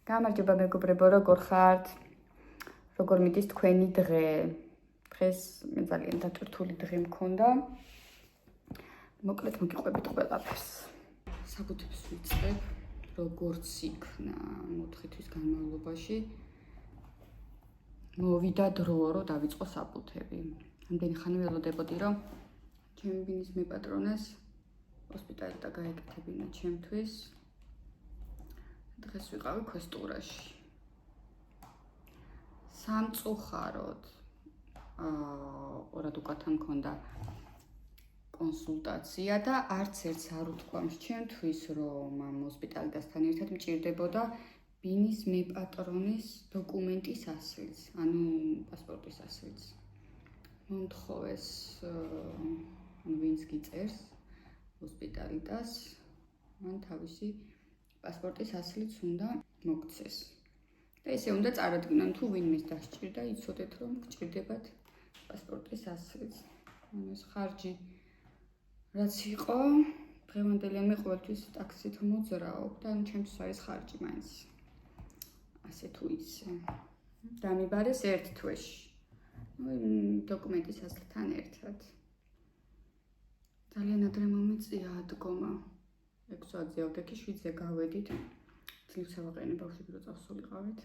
გამარჯობა მეგობრებო, როგორ ხართ? როგორ მიდის თქვენი დღე? დღეს მე ძალიან დატვირთული დღე მქონდა. მოკლედ მოგიყვებით ყველაფერს. საბუთებს ვიწყებ, როგორც იქნა 4 თვის განმავლობაში. მოვიდა დრო, რომ დავიწყო საბუთები. ამდენი ხანი ველოდებოდი, რომ ჩემი ბინის მეპატრონეს ჰოსპიტალიდან გაეკეთებინა ჩემთვის. დღეს ვიყავი ქვესტურაში. სამწუხაროდ ორად უკათან მქონდა კონსულტაცია და არც ერთს არ უთქვამს ჩემთვის, რომ ამ ჰოსპიტალიდან ერთად მჭირდებოდა ბინის მეპატრონის დოკუმენტის ასლიც, ანუ პასპორტის ასლიც. მომთხოვეს, ვინც გიწერს ჰოსპიტალიდან, მან თავისი პასპორტის ასლიც უნდა მოგცეს. და ესე უნდა წარადგინონ, თუ ვინმეს დასჭირდა, იცოდეთ, რომ გჭირდებათ პასპორტის ასლიც. ეს ხარჯი რაც იყო, დღევანდელი მე ყოველთვის ტაქსით მოძრაობ და ჩემთვის არის ხარჯი მაინც. ასე თუ ისე. დამიბარეს ერთ თვეში. დოკუმენტის ასლთან ერთად. ძალიან ადრე მომიწია ადგომა. 6-ზე ავდექი 7-ზე გავედით. ძლივს ავაყენე ბავშვები რო წავსულიყავით.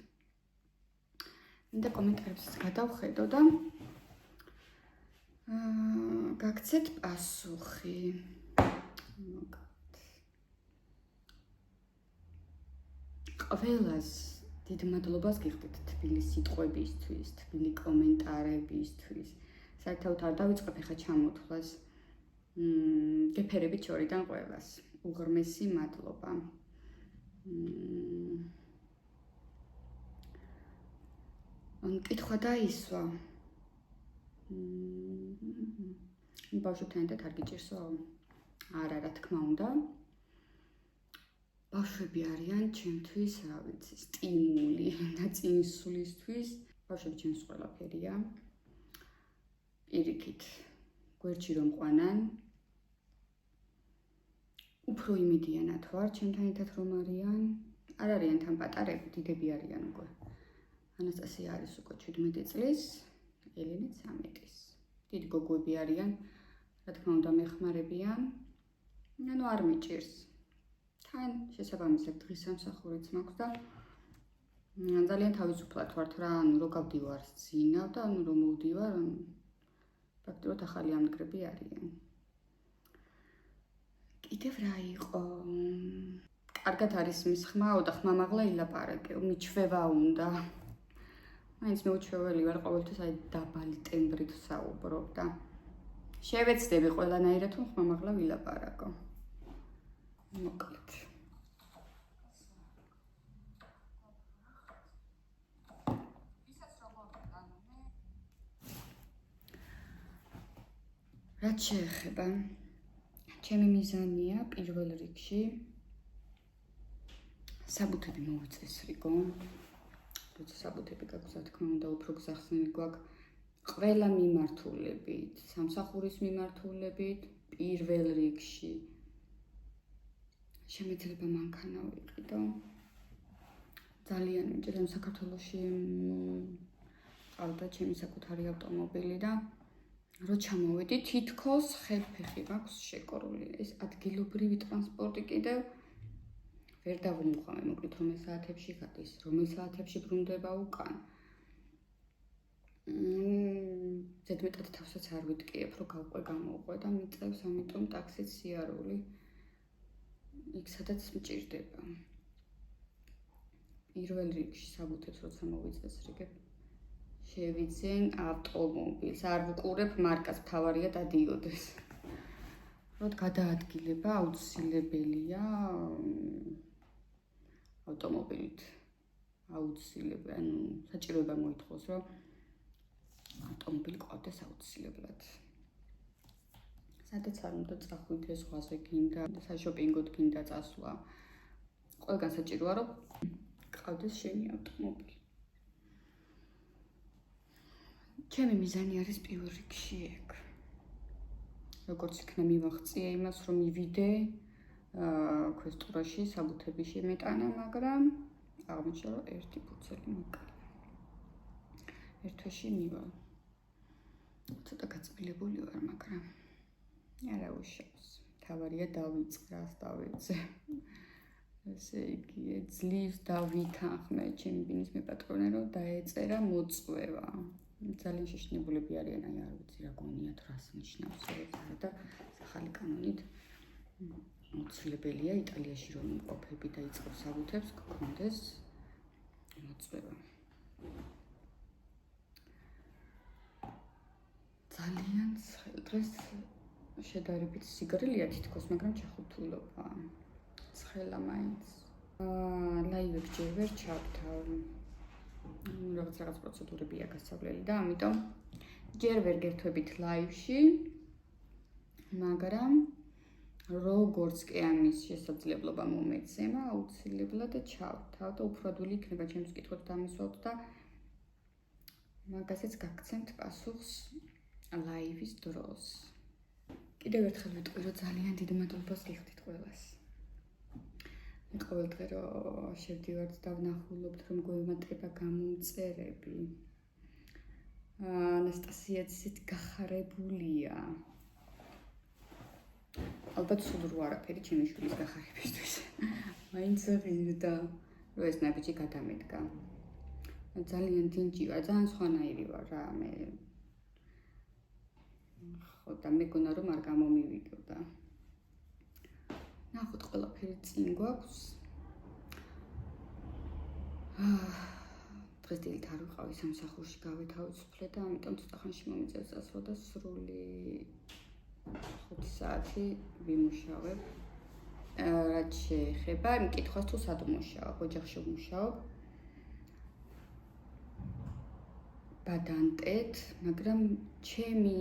და კომენტარებსაც გადავხედო და გაგცეთ პასუხი. ყველას დიდ მადლობას გიხდით თბილი სიტყვებისთვის, თბილი კომენტარებისთვის. საერთოდ არ დავიწყებ ახლა ჩამოთვლას. გეფერებით შორიდან ყველას. უღრმესი მადლობა. კითხვა დაისვა. ბავშვებთან ერთად არ გიჭირსო? არა, რა თქმა უნდა. ბავშვები არიან ჩემთვის, რა ვიცი, სტიმული და წინსვლისთვის. ბავშვები ჩემს ყველაფერია. პირიქით, გვერდში რომ ყვანან. უფრო იმედიანად ვარ, ჩემთან ერთად რომ არიან. არ არიან თან პატარები, დიდები არიან უკვე. ანასტასია არის უკვე 17 წლის, ელენე 13-ის. დიდი გოგოები არიან, რა თქმა უნდა მეხმარებიან. ანუ არ მიჭირს. თან შესაბამისად დღის სამსახურიც მაქვს და ძალიან თავისუფლად ვართ რა, ანუ რო გავდივარ ძინავ და ანუ რომ მოვდივარ, პრაქტიკულად ახალი ამდგრები არიან. კიდევ რა იყო? კარგად არის მის ხმაო და ხმამაღლა ილაპარაკეო, მიჩვევა უნდა. მაინც მეუჩვეველი ვარ, ყოველთვის აი დაბალი ტემბრით საუბრობ და შევეცდები ყველანაირად რომ ხმამაღლა ვილაპარაკო. მოკლედ. რაც შეეხება ჩემი მიზანია პირველ რიგში საბუთები მოვიწესრიგო. როცა საბუთები გაქვს, რა თქმა უნდა, უფრო გზახსნილი გვაქვს ყველა მიმართულებით, სამსახურის მიმართულებით, პირველ რიგში შემეძლება მანქანა ვიყიდო. ძალიან მიჭირდა საქართველოში ყავდა ჩემი საკუთარი ავტომობილი და რო ჩამოვედი, თითქოს ხელფეხი მაქვს შეკორული. ეს ადგილობრივი ტრანსპორტი კიდევ ვერ დავუმუხამე, მოკლედ რომელ საათებში გადის, რომელ საათებში ბრუნდება უკან. ზედმეტად თავსაც არ ვიტკიებ, რომ გავყვე გამოვყვე და მიწევს, ამიტომ ტაქსით სიარული იქ სადაც მჭირდება. პირველ რიგში საბუთებს როცა მოვიწესრიგებ, შევიძენ ავტომობილს, არ ვუყურებ მარკას, მთავარია დადიოდეს. როდ გადაადგილება აუცილებელია ავტომობილით. აუცილებელი, ანუ საჭიროება მოითხოვს, რომ ავტომობილი ყავდეს აუცილებლად. სადაც არ უნდა წახვიდე, ზღვაზე გინდა, საშოპინგოდ გინდა წასვლა. ყველგან საჭიროა, რომ ყავდეს შენი ავტომობილი. ჩემი მიზანი არის პირველ რიგში ეგ. როგორც იქნა მივაღწია იმას, რომ მივიდე ქვესტურაში, საბუთები შემეტანა, მაგრამ აღმოჩნდა, რომ ერთი ფუცელი მოკლია. ერთ თვეში მივა. ცოტა გაწმილებული ვარ, მაგრამ არა უშავს. თავარია დავიწყე, რას დავიწყე. ესე იგი, ძლივს დავითანხმე ჩემი ბინის მეპატრონე, რომ დაეწერა მოწვევა. ძალიან შეშინებულები არიან, აი არ ვიცი რა გონიათ, რას ნიშნავს ეს და ახალი კანონით აუცილებელია იტალიაში რომ ყოფები და იწყებს საბუთებს, გქონდეს მოწვევა. ძალიან დღეს შედარებით სიგრილია თითქოს, მაგრამ ჩახუთულობა. ცხელა მაინც. ლაივებს ჯერ ვერ ჩავთავ. რაღაც პროცედურებია გასავლელი და ამიტომ ჯერ ვერ გერთვებით ლაივში, მაგრამ როგორც კი ამის შესაძლებლობა მომეცემა, აუცილებლად ჩავთავ და უფრო ადვილი იქნება ჩემს კითხვებს დამისვათ და მაგასაც გაგცემთ პასუხს ლაივის დროს. კიდევ ერთხელ ვიტყვი, რომ ძალიან დიდ მადლობას გიხდით ყველას. ყოველდღე რომ შევდივართ და ვნახულობთ, რომ გვემატება გამომწერები. ანასტასია ცით გახარებულია. ალბათ სულ რო არაფერი ჩემი შვილის გახარებისთვის. მაინც ღირდა, რომ ეს ნაბიჯი გადამედგა. ძალიან დინჯი ვარ, ძალიან სხვანაირი ვარ რა მე. ხო და მეგონა რომ არ გამომივიდო და ნახოთ ყველაფერი წინ გვაქვს. დღეს დილით არ ვიყავი სამსახურში გავეთავისუფლე და ამიტომ ცოტა ხანში მომიწევს წასვლა და სრული 5 საათი ვიმუშავებ. რაც შეეხება მკითხვას თუ სად ვმუშაობ, ოჯახში ვმუშაობ. ბადანტეთ, მაგრამ ჩემი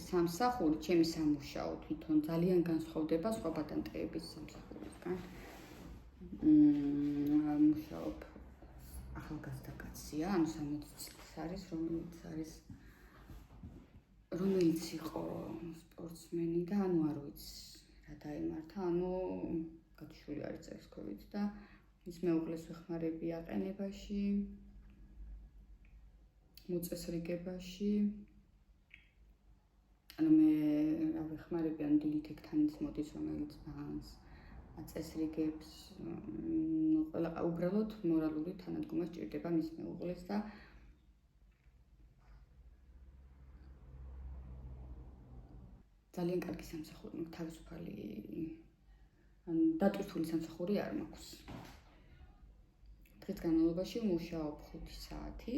სამსახური, ჩემი სამუშაო თვითონ ძალიან განსხვავდება სხვა ბადანტეების სამსახურისგან. მუშაობ ახალგაზრდა კაცია, ანუ 60 წლის არის, რომელიც იყო სპორტსმენი და ანუ არ ვიცი რა დაემართა, ანუ გათიშული არის წესქვევით და ის მეუღლეს ვეხმარები აყენებაში. მოწესრიგებაში. ანუ მე რა ვეხმარები ან დილით ეგთანიც მოდის, რომელიც მაღალს აწესრიგებს. ყველა უბრალოდ მორალური თანადგომა სჭირდება მის მეუღლეს და ძალიან კარგი სამსახური მაქვს, თავისუფალი ან დატვირთული სამსახური არ მაქვს. დღეს განმავლობაში ვმუშაობ 5 საათი.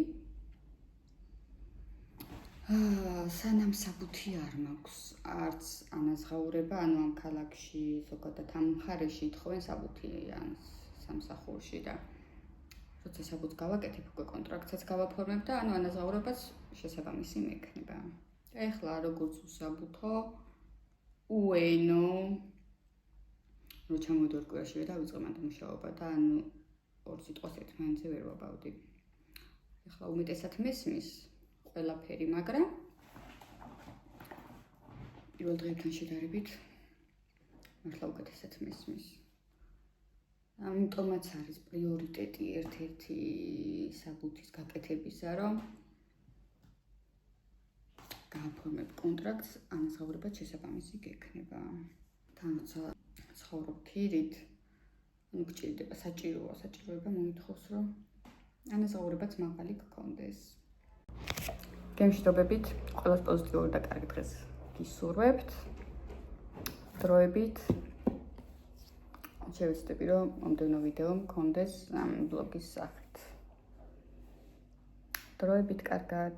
სანამ საბუთი არ მაქვს, არც ანაზღაურება, ანუ ამ ქალაქში ზოგადად ამ მხარეში ითხოვენ საბუთი ან სამსახურში და როცა საბუთს გავაკეთებ, უკვე კონტრაქტსაც გავაფორმებ და ანუ ანაზღაურებას შესაბამისი მექნება. და ეხლა როგორც უსაბუთო, უენო, რო ჩამოვიდე ორ კვირაში და დავიწყე მანდ მუშაობა და ანუ ორ სიტყვას ერთმანეთზე ვერ ვაბავდი. ეხლა უმეტესად მესმის ყველაფერი, მაგრამ პირველ დღეებთან შედარებით მართლა უკეთესად მესმის. ამიტომაც არის პრიორიტეტი ერთ-ერთი საბუთის გაკეთებისა, რომ გავაფორმებ კონტრაქტს, ანაზღაურებაც შესაბამისი გექნება. თან როცა ცხოვრობ ქირით, ანუ გჭირდება საჭიროება მოითხოვს, რომ ანაზღაურებაც მაღალი გქონდეს. გემშვიდობებით, ყველას პოზიტიური და კარგი დღეს გისურვებთ. დროებით შევეცდები, რომ მომდევნო ვიდეო მქონდეს ამ ბლოგის სახით. დროებით კარგად.